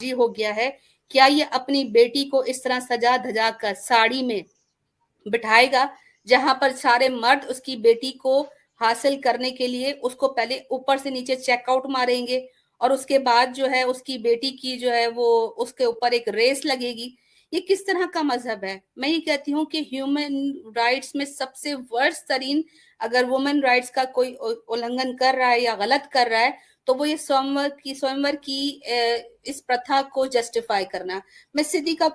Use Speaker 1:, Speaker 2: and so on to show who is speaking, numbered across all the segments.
Speaker 1: जी हो गया है, क्या ये अपनी बेटी को इस तरह सजा धजा कर साड़ी में बिठाएगा, जहां पर सारे मर्द उसकी बेटी को हासिल करने के लिए उसको पहले ऊपर से नीचे चेकआउट मारेंगे, और उसके बाद जो है उसकी बेटी की जो है वो उसके ऊपर एक रेस लगेगी। ये किस तरह का मजहब है? मैं ये कहती हूँ कि ह्यूमन राइट्स में सबसे वर्स्ट तरीन, अगर वुमेन राइट्स का कोई उल्लंघन कर रहा है या गलत कर रहा है, तो वो ये स्वयंवर की इस प्रथा को जस्टिफाई करना। मैं सिद्धि का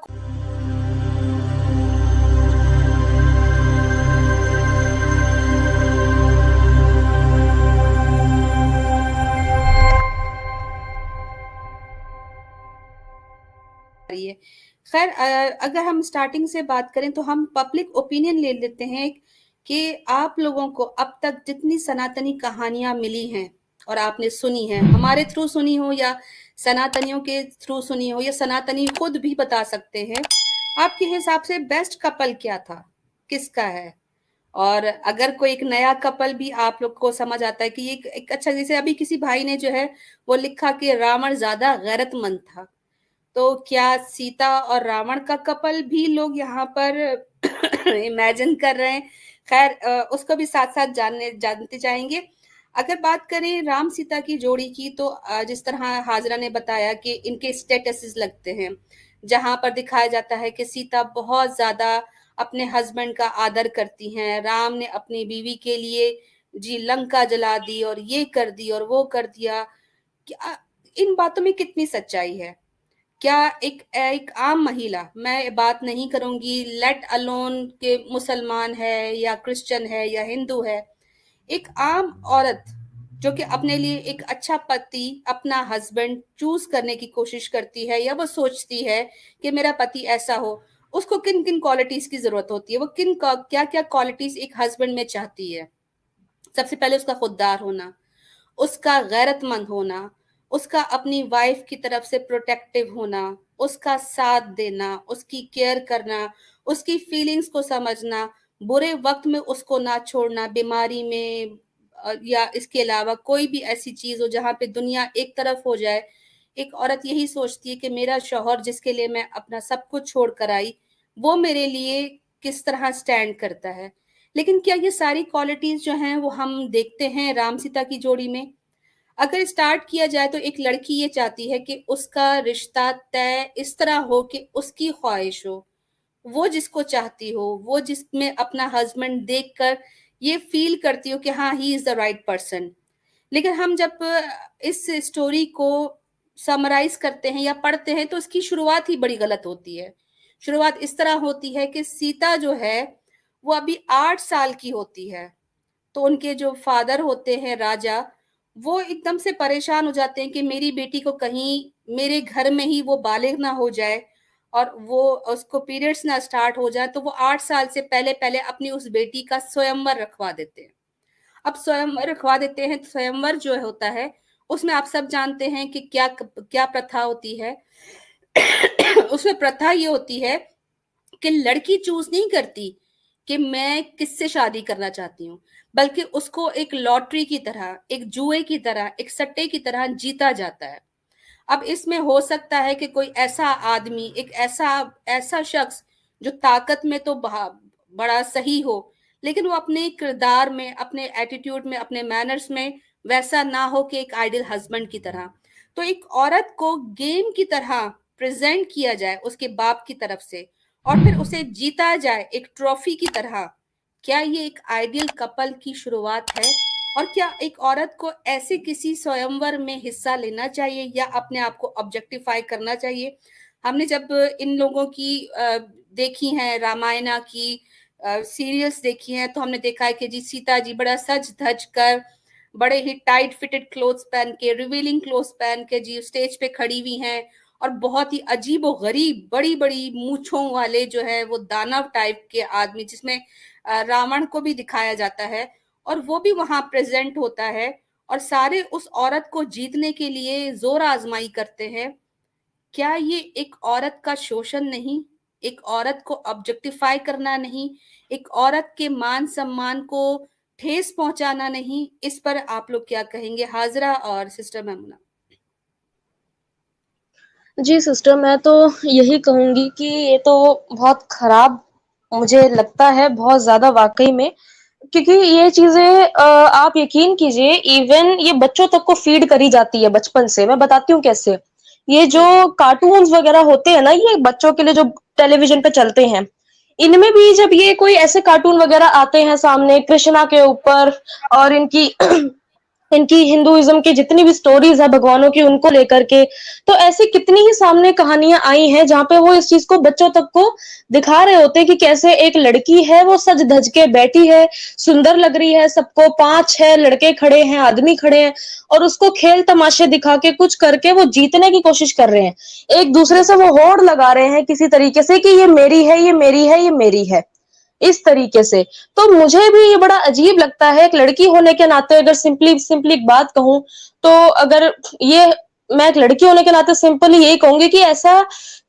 Speaker 1: रही है। खैर, अगर हम स्टार्टिंग से बात करें तो हम पब्लिक ओपिनियन ले लेते हैं कि आप लोगों को अब तक जितनी सनातनी कहानियां मिली हैं और आपने सुनी है, हमारे थ्रू सुनी हो या सनातनियों के थ्रू सुनी हो, या सनातनी खुद भी बता सकते हैं, आपके हिसाब से बेस्ट कपल क्या था, किसका है? और अगर कोई एक नया कपल भी आप लोग को समझ आता है कि ये एक अच्छा, जैसे अभी किसी भाई ने जो है वो लिखा कि रावण ज्यादा गैरतमंद था, तो क्या सीता और रावण का कपल भी लोग यहाँ पर इमेजिन कर रहे हैं? खैर, उसको भी साथ साथ जानते जाएंगे। अगर बात करें राम सीता की जोड़ी की, तो जिस तरह हाजरा ने बताया कि इनके स्टेटसेस लगते हैं, जहां पर दिखाया जाता है कि सीता बहुत ज्यादा अपने हस्बैंड का आदर करती हैं, राम ने अपनी बीवी के लिए जी लंका जला दी और ये कर दी और वो कर दिया। क्या इन बातों में कितनी सच्चाई है? क्या एक एक आम महिला, मैं बात नहीं करूंगी लेट अलोन के मुसलमान है या क्रिश्चियन है या हिंदू है, एक आम औरत जो कि अपने लिए एक अच्छा पति, अपना हस्बैंड चूज करने की कोशिश करती है, या वो सोचती है कि मेरा पति ऐसा हो, उसको किन किन क्वालिटीज की जरूरत होती है, वो क्या क्या क्वालिटीज एक हस्बैंड में चाहती है? सबसे पहले उसका खुददार होना, उसका गैरतमंद होना, उसका अपनी वाइफ की तरफ से प्रोटेक्टिव होना, उसका साथ देना, उसकी केयर करना, उसकी फीलिंग्स को समझना, बुरे वक्त में उसको ना छोड़ना, बीमारी में या इसके अलावा कोई भी ऐसी चीज हो जहां पे दुनिया एक तरफ हो जाए, एक औरत यही सोचती है कि मेरा शौहर जिसके लिए मैं अपना सब कुछ छोड़ कर आई, वो मेरे लिए किस तरह स्टैंड करता है। लेकिन क्या ये सारी क्वालिटीज जो हैं वो हम देखते हैं राम सीता की जोड़ी में? अगर स्टार्ट किया जाए तो एक लड़की ये चाहती है कि उसका रिश्ता तय इस तरह हो कि उसकी ख्वाहिश हो, वो जिसको चाहती हो, वो जिसमें अपना हस्बैंड देखकर ये फील करती हो कि हाँ he is the right person. लेकिन हम जब इस स्टोरी को समराइज करते हैं या पढ़ते हैं तो इसकी शुरुआत ही बड़ी गलत होती है। शुरुआत इस तरह होती है कि सीता जो है वो अभी 8 साल की होती है, तो उनके जो फादर होते हैं राजा, वो एकदम से परेशान हो जाते हैं कि मेरी बेटी को कहीं मेरे घर में ही वो बालिग ना हो जाए और वो उसको पीरियड्स ना स्टार्ट हो जाए, तो वो 8 साल से पहले पहले अपनी उस बेटी का स्वयंवर रखवा देते हैं। अब स्वयंवर रखवा देते हैं, तो स्वयंवर जो होता है उसमें आप सब जानते हैं कि क्या क्या प्रथा होती है। उसमें प्रथा ये होती है कि लड़की चूज नहीं करती कि मैं किससे शादी करना चाहती हूँ, बल्कि उसको एक लॉटरी की तरह, एक जुए की तरह, एक सट्टे की तरह जीता जाता है। अब इसमें हो सकता है कि कोई ऐसा आदमी, एक ऐसा ऐसा शख्स जो ताकत में तो बड़ा सही हो, लेकिन वो अपने किरदार में, अपने एटीट्यूड में, अपने मैनर्स में वैसा ना हो कि एक आइडियल हस्बैंड की तरह। तो एक औरत को गेम की तरह प्रेजेंट किया जाए उसके बाप की तरफ से, और फिर उसे जीता जाए एक ट्रॉफी की तरह। क्या ये एक आइडियल कपल की शुरुआत है? और क्या एक औरत को ऐसे किसी स्वयंवर में हिस्सा लेना चाहिए या अपने आप को ऑब्जेक्टिफाई करना चाहिए? हमने जब इन लोगों की देखी हैं, रामायणा की सीरियल्स देखी हैं, तो हमने देखा है कि जी सीता जी बड़ा सज धज कर, बड़े ही टाइट फिटेड क्लोथ्स पहन के, रिवीलिंग क्लोथ्स पहन के जी स्टेज पे खड़ी हुई हैं, और बहुत ही अजीब और गरीब बड़ी बड़ी मूछों वाले जो है वो दानव टाइप के आदमी, जिसमें रावण को भी दिखाया जाता है, और वो भी वहां प्रेजेंट होता है, और सारे उस औरत को जीतने के लिए जोर आजमाई करते हैं। क्या ये एक औरत का शोषण नहीं? एक औरत को ऑब्जेक्टिफाई करना नहीं? एक औरत के मान सम्मान को ठेस पहुंचाना नहीं? इस पर आप लोग क्या कहेंगे, हाजरा और सिस्टर मेमुना?
Speaker 2: जी सिस्टर, मैं तो यही कहूँगी कि ये तो बहुत खराब मुझे लगता है, बहुत ज़्यादा वाक़ई में, क्योंकि ये चीज़ें आप यकीन कीजिए, इवन ये बच्चों तक को फ़ीड करी जाती है बचपन से। मैं बताती हूँ कैसे। ये जो
Speaker 1: जी।
Speaker 2: कार्टून्स वग़ैरह होते हैं ना, ये बच्चों के लिए जो टेलीविज़न पे चलते हैं, इनमें भी जब ये कोई ऐसे कार्टून वग़ैरह आते हैं सामने कृष्णा के ऊपर, और इनकी इनकी हिंदुइज्म की जितनी भी स्टोरीज है भगवानों की, उनको लेकर के, तो ऐसी कितनी ही सामने कहानियां आई हैं जहां पे वो इस चीज को बच्चों तक को दिखा रहे होते हैं कि कैसे एक लड़की है, वो सज धज के बैठी है, सुंदर लग रही है सबको, 5-6 लड़के खड़े हैं, आदमी खड़े हैं, और उसको खेल तमाशे दिखा के कुछ करके वो जीतने की कोशिश कर रहे हैं। एक दूसरे से
Speaker 1: बिल्कुल।
Speaker 2: वो होड़ लगा रहे हैं किसी तरीके से कि ये मेरी है, ये मेरी है, ये मेरी है, इस तरीके से। तो मुझे भी ये बड़ा अजीब लगता है, एक लड़की होने के नाते अगर सिंपली सिंपली एक बात कहूं, तो अगर ये, मैं एक लड़की होने के नाते सिंपली यही कहूंगी कि ऐसा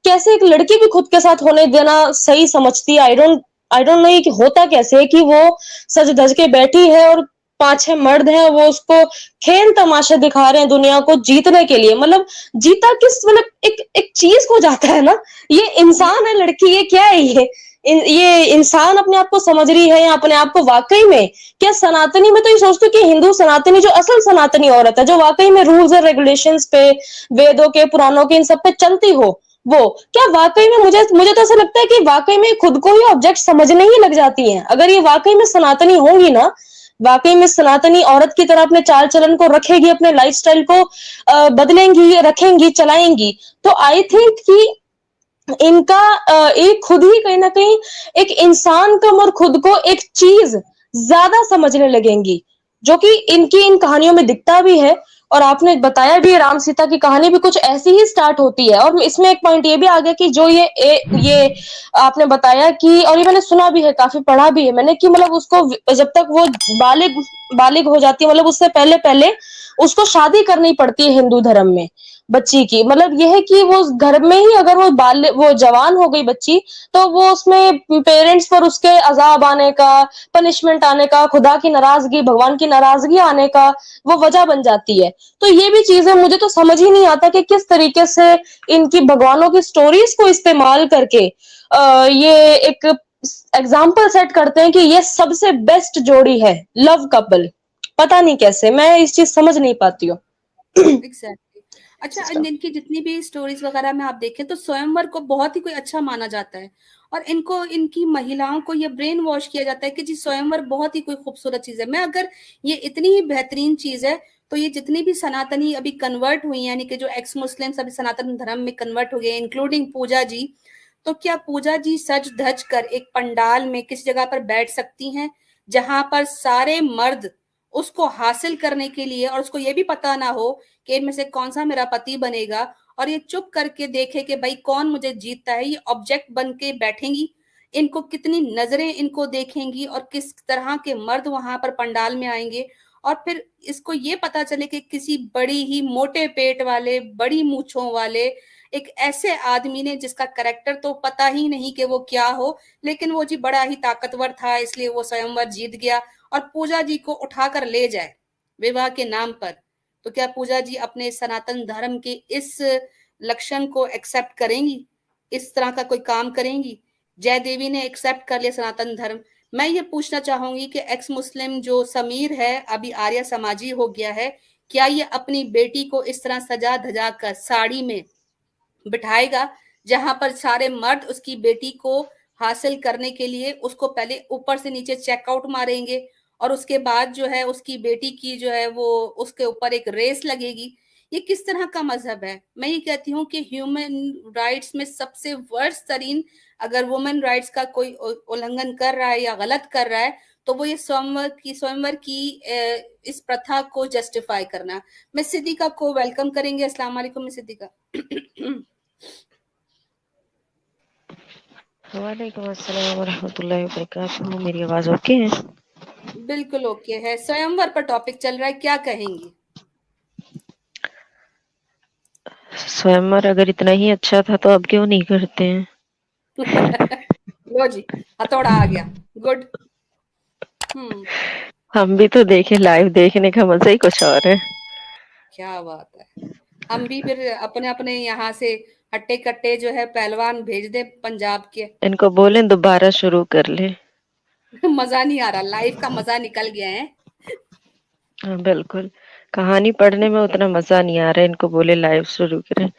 Speaker 2: कैसे एक लड़की भी खुद के साथ होने देना सही समझती है। आई डोंट नो कि होता कैसे है कि वो सज धज के बैठी है और 5-6 मर्द हैं, वो उसको खेल तमाशे दिखा रहे हैं दुनिया को जीतने के लिए। मतलब जीता किस, मतलब एक एक चीज को जाता है ना, ये
Speaker 1: ये
Speaker 2: इंसान है लड़की, ये क्या है, ये इंसान अपने आप को समझ रही है, या अपने आप को वाकई में क्या सनातनी, मैं तो ये सोचती हूँ कि हिंदू सनातनी, जो असल सनातनी औरत है, जो वाकई में रूल्स और रेगुलेशंस पे, वेदों के पुराणों के इन सब पे चलती हो, वो क्या वाकई में, मुझे मुझे तो ऐसा लगता है कि वाकई में खुद को ही ऑब्जेक्ट समझने ही लग जाती हैं। अगर ये वाकई में सनातनी होंगी ना, वाकई में सनातनी औरत की तरह अपने चाल चलन को रखेगी, अपने लाइफस्टाइल को बदलेंगी, रखेंगी, चलाएंगी, तो आई थिंक कि इनका एक खुद ही कहीं ना कहीं एक इंसान कम और खुद को एक चीज ज्यादा समझने लगेंगी, जो कि इनकी इन कहानियों में दिखता भी है। और आपने बताया भी, राम सीता की कहानी भी कुछ ऐसी ही स्टार्ट होती है। और इसमें एक पॉइंट ये भी आ गया कि जो ये आपने बताया कि, और ये मैंने सुना भी है, काफी पढ़ा भी है मैंने, कि मतलब उसको जब तक वो बालिग बालिग हो जाती है, मतलब उससे पहले पहले उसको शादी करनी पड़ती है हिंदू धर्म में बच्ची की। मतलब यह है कि वो घर में ही अगर वो जवान हो गई बच्ची, तो वो उसमें पेरेंट्स पर उसके अजाब आने का, पनिशमेंट आने का, खुदा की नाराजगी, भगवान की नाराजगी आने का वो वजह बन जाती है। तो ये भी चीजें मुझे तो समझ ही नहीं आता कि किस तरीके से इनकी भगवानों की स्टोरीज को इस्तेमाल करके ये एक एग्जाम्पल सेट करते हैं कि ये सबसे बेस्ट जोड़ी है, लव कपल। पता नहीं कैसे, मैं इस चीज समझ नहीं पाती हूँ।
Speaker 1: एग्जैक्टली। अच्छा,
Speaker 2: सिस्टम।
Speaker 1: इनकी जितनी भी स्टोरीज वगैरह में आप देखें तो स्वयंवर को बहुत ही कोई अच्छा माना जाता है, और इनको, इनकी महिलाओं को ये ब्रेन वॉश किया जाता है कि जी स्वयंवर बहुत ही कोई खूबसूरत चीज है। मैं अगर ये इतनी ही बेहतरीन चीज है, तो ये जितनी भी सनातनी अभी कन्वर्ट हुई हैं, यानी कि जो एक्स मुस्लिम अभी सनातन धर्म में कन्वर्ट हो गए, इंक्लूडिंग पूजा जी, तो क्या पूजा जी सज धज कर एक पंडाल में किस जगह पर बैठ सकती हैं जहां पर सारे मर्द उसको हासिल करने के लिए, और उसको ये भी पता ना हो कि इनमें से कौन सा मेरा पति बनेगा, और ये चुप करके देखे कि भाई कौन मुझे जीतता है, ये ऑब्जेक्ट बन के बैठेंगी? इनको कितनी नजरें इनको देखेंगी, और किस तरह के मर्द वहां पर पंडाल में आएंगे, और फिर इसको ये पता चले कि किसी बड़ी ही मोटे पेट वाले, बड़ी मूछों वाले एक ऐसे आदमी ने, जिसका करेक्टर तो पता ही नहीं कि वो क्या हो, लेकिन वो जी बड़ा ही ताकतवर था इसलिए वो स्वयंवर जीत गया, और पूजा जी को उठाकर ले जाए विवाह के नाम पर, तो क्या पूजा जी अपने सनातन धर्म के इस लक्षण को एक्सेप्ट करेंगी? इस तरह का कोई काम करेंगी? जय देवी ने एक्सेप्ट कर लिया सनातन धर्म। मैं ये पूछना चाहूंगी कि एक्स मुस्लिम जो समीर है, अभी आर्य समाजी हो गया है, क्या ये अपनी बेटी को इस तरह सजा धजा कर साड़ी में बिठाएगा, जहां पर सारे मर्द उसकी बेटी को हासिल करने के लिए उसको पहले ऊपर से नीचे चेकआउट मारेंगे, और उसके बाद जो है उसकी बेटी की जो है वो उसके ऊपर एक रेस लगेगी? ये किस तरह का मजहब है? मैं ये कहती हूँ कि ह्यूमन राइट्स में सबसे वर्स्ट तरीन, अगर वुमेन राइट्स का कोई उल्लंघन कर रहा है या गलत कर रहा है, तो वो ये स्वयंवर की इस प्रथा को जस्टिफाई करना। मिस सिद्दीका को वेलकम करेंगे। अस्सलाम वालेकुम मिस सिद्दीका।
Speaker 3: वालेकुम अस्सलाम वरहमतुल्लाहि वबरकातुहू। मेरी आवाज ओके है?
Speaker 1: बिल्कुल ओके है। स्वयंवर पर टॉपिक चल रहा है, क्या कहेंगी?
Speaker 3: स्वयंवर अगर इतना ही अच्छा था तो अब क्यों नहीं करते हैं?
Speaker 1: लो जी, हथौड़ा आ गया। गुड। हम्म।
Speaker 3: हम भी तो देखें, लाइव देखने का मजा ही कुछ और है।
Speaker 1: क्या बात है। हम भी फिर अपने अपने यहाँ से हट्टे-कट्टे जो है पहलवान भेज दे पंजाब के।
Speaker 3: इनको बोले दोबारा शुरू कर ले।
Speaker 1: मज़ा नहीं आ रहा, लाइफ का मज़ा निकल गया है।
Speaker 3: हाँ, बिल्कुल। कहानी पढ़ने में उतना मज़ा नहीं आ रहा है, इनको बोले लाइव शुरू करें।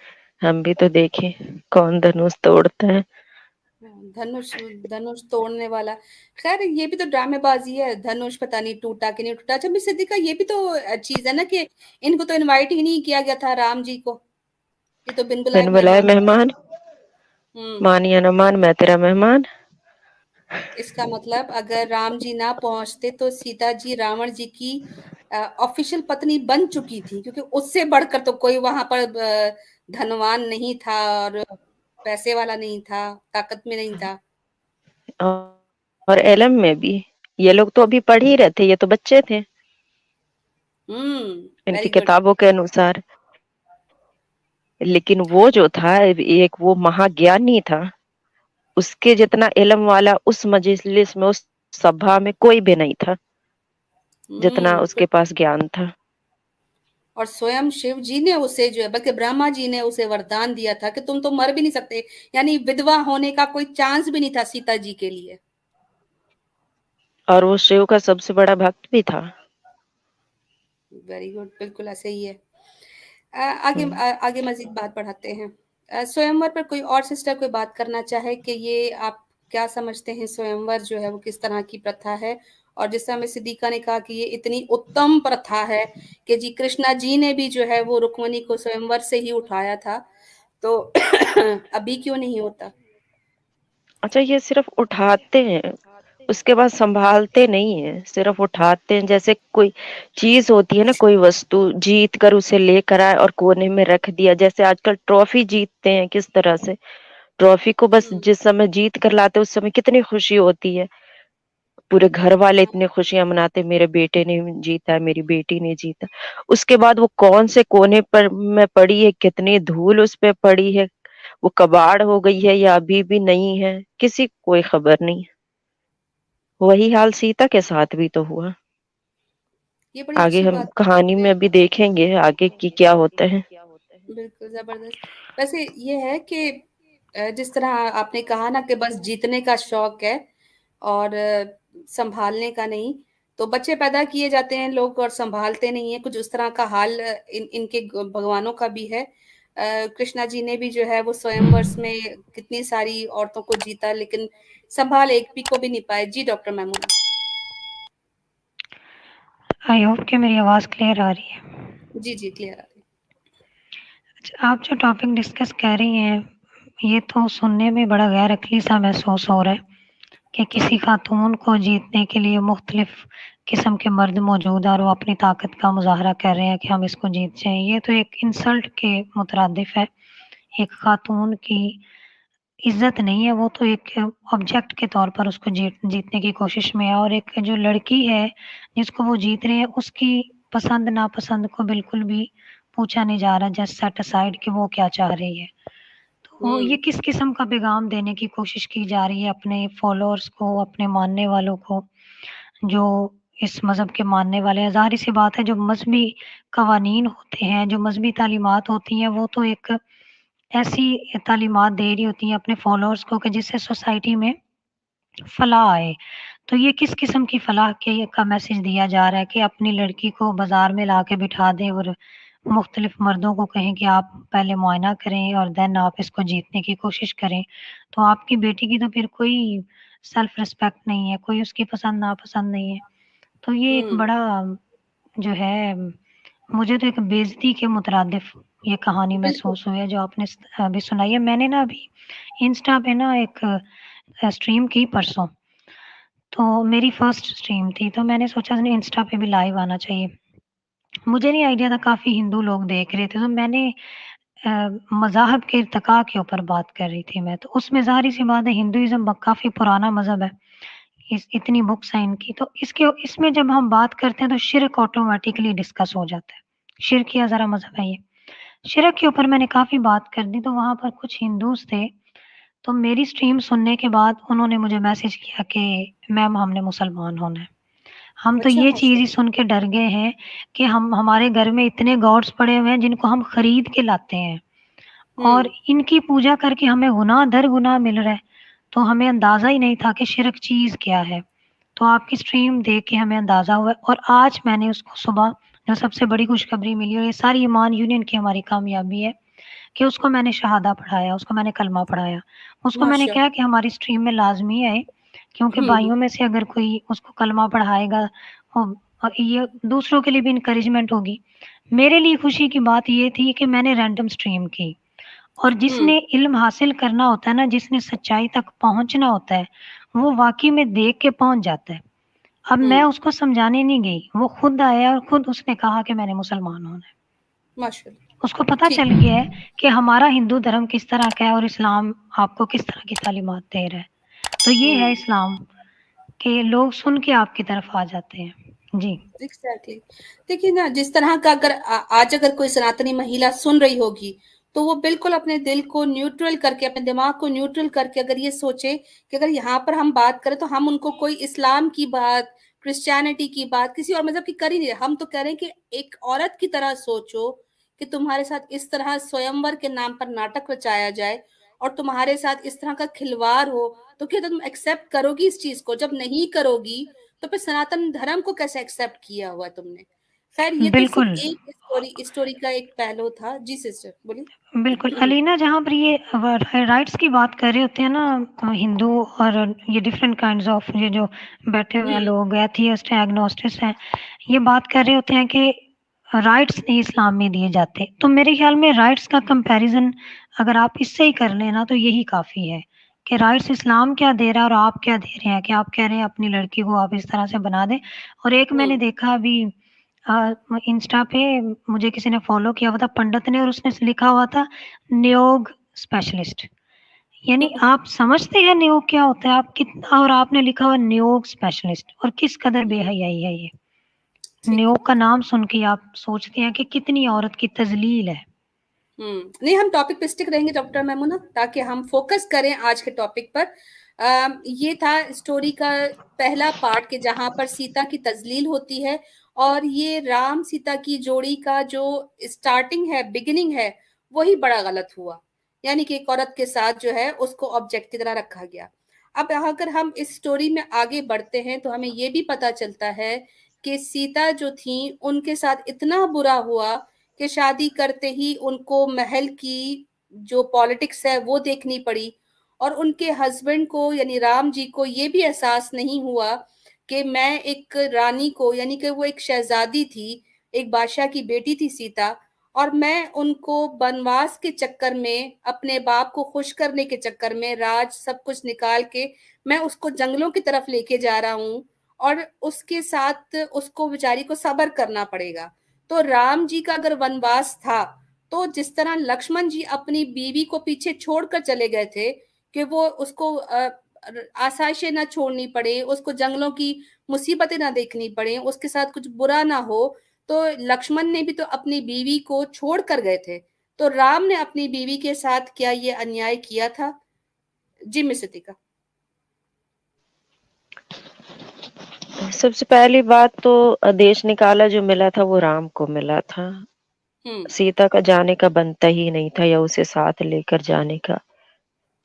Speaker 3: हम भी तो देखें कौन धनुष तोड़ता है।
Speaker 1: धनुष धनुष तोड़ने वाला। ख़ैर ये भी तो ड्रामेबाज़ी है, धनुष पता नहीं टूटा कि नहीं टूटा। अच्छा मिस सिद्दीक़ा ये भी तो चीज़ है ना कि इनको तो इनवाइट ही नहीं किया गया था राम जी को। ये तो बिन बुलाए
Speaker 3: बिन बुलाए
Speaker 1: मेहमान।
Speaker 3: मेहमान,
Speaker 1: हुँ।
Speaker 3: मान या न मान मैं तेरा मेहमान।
Speaker 1: इसका मतलब अगर राम जी ना पहुँचते तो सीता जी रावण जी की ऑफ़िशियल पत्नी बन चुकी थी क्योंकि उससे बढ़कर तो कोई वहाँ पर धनवान नहीं था और पैसे वाला नहीं था, ताकत में नहीं था।
Speaker 3: और एलएम में भी ये लोग तो अभी पढ़ ही रहे थे, ये तो बच्चे थे इनकी
Speaker 1: वेरी गुड।
Speaker 3: किताबों के अनुसार। लेकिन वो जो था एक वो महाज्ञानी था, उसके जितना इल्म वाला उस मजलिस में, उस सभा में कोई भी नहीं था जितना
Speaker 1: तो
Speaker 3: उसके पास ज्ञान था।
Speaker 1: और स्वयं शिव जी ने उसे जो है बल्कि ब्रह्मा जी ने उसे वरदान दिया था कि तुम तो मर भी नहीं सकते, यानी विधवा होने का कोई चांस भी नहीं था सीता जी के लिए।
Speaker 3: और वो शिव का सबसे बड़ा भक्त भी था।
Speaker 1: वेरी गुड, बिल्कुल ऐसे ही है।
Speaker 3: हम्म।
Speaker 1: आगे मजीद बात बढ़ाते हैं। स्वयंवर पर कोई और सिस्टर कोई बात करना चाहे कि ये आप क्या समझते हैं स्वयंवर जो है वो किस तरह की प्रथा है? और जिस तरह में सिद्दीक़ा ने कहा कि ये इतनी उत्तम प्रथा है कि जी कृष्णा जी ने भी जो है वो रुक्मिणी को स्वयंवर से ही उठाया था, तो अभी क्यों नहीं होता?
Speaker 3: अच्छा, ये सिर्फ उठाते हैं, उसके बाद संभालते नहीं है, सिर्फ उठाते हैं। जैसे कोई चीज होती है ना, कोई वस्तु जीत कर उसे लेकर आए और कोने में रख दिया। जैसे आजकल ट्रॉफी जीतते हैं, किस तरह से ट्रॉफी को बस
Speaker 1: हुँ,
Speaker 3: जिस समय जीत कर लाते उस समय कितनी खुशी होती है, पूरे घर वाले इतनी खुशियां मनाते, मेरे बेटे ने जीता, मेरी बेटी ने जीता। उसके बाद वो कौन से कोने पर में पड़ी है, कितनी धूल उस पे पड़ी है, वो कबाड़ हो गई है या अभी भी नहीं है, किसी को कोई खबर नहीं। वही हाल सीता के साथ भी तो हुआ।
Speaker 1: ये बड़ी
Speaker 3: आगे
Speaker 1: अच्छी
Speaker 3: हम
Speaker 1: बात
Speaker 3: कहानी में अभी देखेंगे आगे की क्या होता है।
Speaker 1: बिल्कुल, ज़बरदस्त। वैसे ये है कि जिस तरह आपने कहा ना कि बस जीतने का शौक है और सँभालने का नहीं, तो बच्चे पैदा किए जाते हैं लोग और सँभालते नहीं हैं, कुछ उस तरह का हाल इनके भगवानों का भी है। कृष्णा जी ने भी जो है वो स्वयंवर में कितनी सारी औरतों को जीता लेकिन सँभाल एक भी को भी नहीं पाए। जी, डॉक्टर मैमूना।
Speaker 4: आई होप कि मेरी आवाज़ क्लियर आ रही है।
Speaker 1: जी, जी, क्लियर आ रही है।
Speaker 4: अच्छा, आप जो टॉपिक डिस्कस कर रही हैं, ये तो सुनने में बड़ा गैर अक़ली सा महसूस हो रहा है कि किसी खातून को जीतने के लिए मुख्तलिफ़ किस्म के मर्द मौजूद हैं और वो अपनी ताकत का मुज़ाहरा कर रहे हैं कि हम इसको जीत जाएँ। ये तो एक इंसल्ट के मुतरादिफ़ है। एक खातून की इज़्ज़त नहीं है, वो तो एक ऑब्जेक्ट के तौर पर उसको जीतने की कोशिश में है और एक जो लड़की है, जिसको वो जीत रहे हैं, उसकी पसंद-नापसंद को बिल्कुल भी पूछा नहीं जा रहा, जस्ट सेट असाइड कि वो क्या चाह रही है। तो ये
Speaker 1: हुँ,
Speaker 4: किस किस्म का पैगाम देने की कोशिश की जा रही है अपने फॉलोअर्स को, अपने मानने वालों को, जो इस मज़हब के मानने वाले हैं। ज़ाहिर-सी बात है, जो मज़हबी कवानीन होते हैं, जो मज़हबी तालीमात होती हैं, वो तो एक ऐसी तालीमात दे रही होती हैं अपने फॉलोअर्स को कि जिससे सोसाइटी में फलाह आए। तो ये किस किस्म की फलाह के का मैसेज दिया जा रहा है कि अपनी लड़की को बाज़ार में लाके बिठा दें और मुख्तलिफ़ मर्दों को कहें कि आप पहले मुआयना करें और देन आप इसको जीतने की कोशिश करें। तो आपकी बेटी की तो फिर कोई सेल्फ रिस्पेक्ट नहीं है, कोई उसकी पसंद-नापसंद नहीं है। तो ये एक
Speaker 1: हुँ,
Speaker 4: बड़ा जो है, मुझे तो एक बेइज़्ज़ती के मुतरादिफ ये कहानी
Speaker 1: बिल्कुल।
Speaker 4: महसूस हुई है जो आपने अभी सुनाई है। मैंने ना अभी इंस्टा पे ना एक स्ट्रीम की परसों, तो मेरी फर्स्ट स्ट्रीम थी, तो मैंने सोचा इंस्टा पे भी लाइव आना चाहिए। मुझे नहीं आइडिया था काफ़ी हिंदू लोग देख रहे थे, तो मैंने मज़ाहब के इर्तिक़ा के ऊपर बात कर रही थी मैं, तो उसमें ज़ाहिर-सी बात है हिंदुइज़्म काफ़ी पुराना मज़हब है। इस इतनी बुक्स हैं इनकी, तो इसमें जब हम बात करते हैं तो शिर्क ऑटोमैटिकली डिस्कस हो जाता है। शिर्किया ज़रा मज़हब है ये। शिर्क के ऊपर मैंने काफ़ी बात कर दी, तो वहाँ पर कुछ हिंदूज़ थे, तो मेरी स्ट्रीम सुनने के बाद उन्होंने मुझे मैसेज किया कि मैम हमने मुसलमान होना है। हम तो
Speaker 1: अच्छा,
Speaker 4: ये चीज़ ही
Speaker 1: माशाअल्लाह।
Speaker 4: सुन के डर गए हैं कि हमारे घर में इतने गॉड्स पड़े हुए हैं जिनको हम खरीद के लाते हैं और
Speaker 1: हम्म
Speaker 4: इनकी पूजा करके हमें गुनाह दर गुनाह मिल रहा है, तो हमें अंदाज़ा ही नहीं था कि शिर्क चीज़ क्या है। तो आपकी स्ट्रीम देख के हमें अंदाज़ा हुआ है और आज मैंने उसको सुबह जो सबसे बड़ी खुशखबरी मिली और ये सारी ईमान यूनियन की हमारी कामयाबी है कि उसको मैंने शहादा पढ़ाया, उसको मैंने कलमा पढ़ाया। उसको मैंने कहा
Speaker 1: माशाल्लाह।
Speaker 4: कि हमारी स्ट्रीम में लाज़मी आए, क्योंकि भाइयों में से अगर कोई उसको कलमा पढ़ाएगा और ये दूसरों के लिए भी एनकरेजमेंट होगी। मेरे लिए खुशी की बात ये थी कि मैंने रैंडम स्ट्रीम की और
Speaker 1: हम्म
Speaker 4: जिसने इल्म हासिल करना होता है ना, जिसने सच्चाई तक पहुँचना होता है, वो वाक़ई में देख के पहुँच जाता है। अब मैं
Speaker 1: हम्म
Speaker 4: उसको समझाने नहीं गई, वो खुद आया और खुद उसने कहा कि मैंने मुसलमान होना है।
Speaker 1: माशाल्लाह।
Speaker 4: उसको पता
Speaker 1: ठीक।
Speaker 4: चल गया है कि हमारा हिंदू धर्म किस तरह का है और इस्लाम आपको किस तरह की तालीमात दे रहा है। तो ये है
Speaker 1: हम्म
Speaker 4: इस्लाम कि लोग सुन के आपकी तरफ आ जाते हैं। जी।
Speaker 1: एग्जैक्टली। देखिए ना, जिस तरह का अगर आज अगर कोई सनातनी महिला सुन रही होगी, तो वो बिल्कुल अपने दिल को न्यूट्रल करके, अपने दिमाग को न्यूट्रल करके अगर ये सोचे कि अगर यहाँ पर हम बात करें तो हम उनको कोई इस्लाम की बात, क्रिश्चियनिटी की बात, किसी और मजहब की कर ही नहीं रहे। हम तो कह रहे हैं कि एक औरत की तरह सोचो कि तुम्हारे साथ इस तरह स्वयंवर के नाम पर नाटक रचाया जाए और तुम्हारे साथ इस तरह का खिलवाड़ हो, तो क्या तुम एक्सेप्ट करोगी इस चीज को? जब नहीं करोगी तो फिर सनातन धर्म को कैसे एक्सेप्ट किया हुआ तुमने? खैर, ये तो सिर्फ
Speaker 4: बिल्कुल,
Speaker 1: एक स्टोरी का एक पहलू था। जी सिस्टर,
Speaker 4: बिल्कुल।
Speaker 1: बोलिए।
Speaker 4: अलीना जहाँ पर ये राइट्स की बात कर रहे होते हैं ना, हिंदू और ये डिफरेंट काइंड्स ऑफ ये जो बैठे हुए हैं
Speaker 1: हम्म
Speaker 4: लोग, एथियस्ट हैं, एग्नोस्टिस्ट हैं, ये बात कर रहे होते हैं कि राइट्स नहीं इस्लाम में दिए जाते। तो मेरे ख्याल में राइट्स का कंपैरिजन अगर आप इससे ही कर लें ना, तो यही काफ़ी है कि राइट्स इस्लाम क्या दे रहा है और आप क्या दे रहे हैं, कि आप कह रहे हैं अपनी लड़की को आप इस तरह से बना दें। और एक मैंने
Speaker 1: हम्म
Speaker 4: देखा अभी इंस्टा पे, मुझे किसी ने फॉलो किया हुआ था पंडित ने, और उसने लिखा हुआ था नियोग स्पेशलिस्ट। यानी आप समझते हैं नियोग क्या होता है, आप कितना, और आपने लिखा हुआ नियोग स्पेशलिस्ट, और किस कदर बेहयाई है ये।
Speaker 1: ठीक है।
Speaker 4: नियोग का नाम सुन के आप सोचते हैं कि कितनी औरत की तजलील है।
Speaker 1: नहीं, हम टॉपिक पे स्टिक रहेंगे डॉक्टर मैमुना, ताकि हम फोकस करें आज के टॉपिक पर। ये था स्टोरी का पहला पार्ट कि जहां पर सीता की तजलील होती है, और ये राम सीता की जोड़ी का जो स्टार्टिंग है, बिगिनिंग है, वही बड़ा गलत हुआ। यानी कि एक औरत के साथ जो है उसको ऑब्जेक्ट की तरह रखा गया। अब अगर हम इस स्टोरी में आगे बढ़ते हैं तो हमें ये भी पता चलता है कि सीता जो थी उनके साथ इतना बुरा हुआ कि शादी करते ही उनको महल की जो पॉलिटिक्स है वो देखनी पड़ी, और उनके हस्बैंड को यानी राम जी को ये भी एहसास नहीं हुआ कि मैं एक रानी को, यानी कि वो एक शहजादी थी, एक बादशाह की बेटी थी सीता, और मैं उनको वनवास के चक्कर में, अपने बाप को खुश करने के चक्कर में, राज सब कुछ निकाल के मैं उसको जंगलों की तरफ लेके जा रहा हूँ, और उसके साथ उसको बेचारी को सब्र करना पड़ेगा। तो राम जी का अगर वनवास था, तो जिस तरह लक्ष्मण जी अपनी बीवी को पीछे छोड़कर चले गए थे कि वो उसको आसाइशें ना छोड़नी पड़े, उसको जंगलों की मुसीबतें ना देखनी पड़े, उसके साथ कुछ बुरा ना हो, तो लक्ष्मण ने भी तो अपनी बीवी को छोड़ कर गए थे। तो राम ने अपनी बीवी के साथ क्या ये अन्याय किया था? जी मिस सितिका।
Speaker 3: सबसे पहली बात तो देश निकाला जो मिला था वो राम को मिला था।
Speaker 1: हम्म
Speaker 3: सीता का जाने का बनता ही नहीं था, या उसे साथ लेकर जाने का।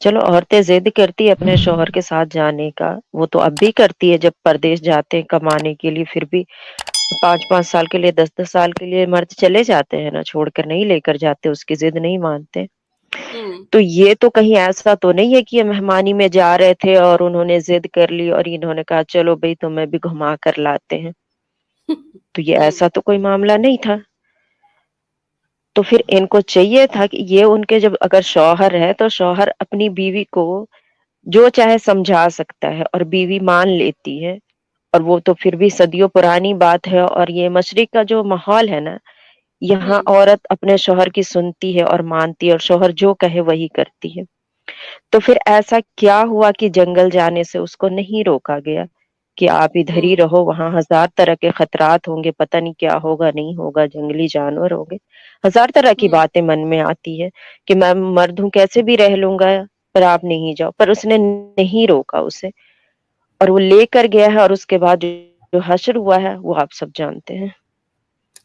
Speaker 3: चलो औरतें जिद करती है अपने शौहर के साथ जाने का, वो तो अब भी करती है जब परदेश जाते हैं कमाने के लिए, फिर भी 5-5 साल के लिए, 10-10 साल के लिए मर्द चले जाते हैं ना, छोड़कर नहीं लेकर जाते, उसकी जिद नहीं मानते।
Speaker 1: हम्म
Speaker 3: तो ये तो कहीं ऐसा तो नहीं है कि ये मेहमानी में जा रहे थे और उन्होंने जिद कर ली और इन्होंने कहा चलो भई तुम्हें भी घुमा कर लाते हैं। तो ये
Speaker 1: हम्म
Speaker 3: ऐसा तो कोई मामला नहीं था। तो फिर इनको चाहिए था कि ये उनके, जब अगर शौहर है तो शौहर अपनी बीवी को जो चाहे समझा सकता है और बीवी मान लेती है, और वो तो फिर भी सदियों पुरानी बात है। और ये मशरिक का जो माहौल है ना, यहाँ
Speaker 1: हम्म
Speaker 3: औरत अपने शौहर की सुनती है और मानती है, और शौहर जो कहे वही करती है। तो फिर ऐसा क्या हुआ कि जंगल जाने से उसको नहीं रोका गया कि आप इधर ही
Speaker 1: हम्म
Speaker 3: रहो, वहां हजार तरह के खतरात होंगे, पता नहीं क्या होगा नहीं होगा, जंगली जानवर होंगे, हजार तरह की
Speaker 1: हम्म
Speaker 3: बातें मन में आती है कि मैं मर्द हूं कैसे भी रह लूंगा, पर आप नहीं जाओ। पर उसने नहीं रोका उसे, और वो लेकर गया है, और उसके बाद जो हश्र हुआ है वो आप सब जानते हैं।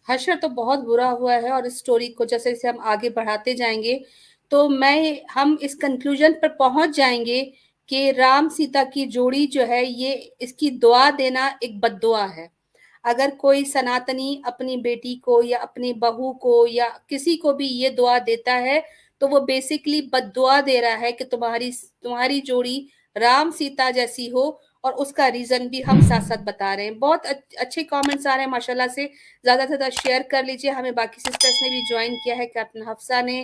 Speaker 1: हशर तो बहुत बुरा हुआ है, और इस स्टोरी को जैसे जैसे हम आगे बढ़ाते जाएंगे तो हम इस कंक्लूजन पर पहुंच जाएंगे कि राम सीता की जोड़ी जो है, ये इसकी दुआ देना एक बद्दुआ है। अगर कोई सनातनी अपनी बेटी को या अपनी बहू को या किसी को भी ये दुआ देता है, तो वो बेसिकली बद्दुआ दे रहा है कि तुम्हारी जोड़ी राम सीता जैसी हो, और उसका रीजन भी हम साथ साथ बता रहे हैं। बहुत अच्छे कमेंट्स आ रहे हैं माशाल्लाह से, ज्यादा से ज्यादा शेयर कर लीजिए। हमें बाकी सिस्टर्स ने भी ज्वाइन किया है, कैप्टन हफ्सा ने,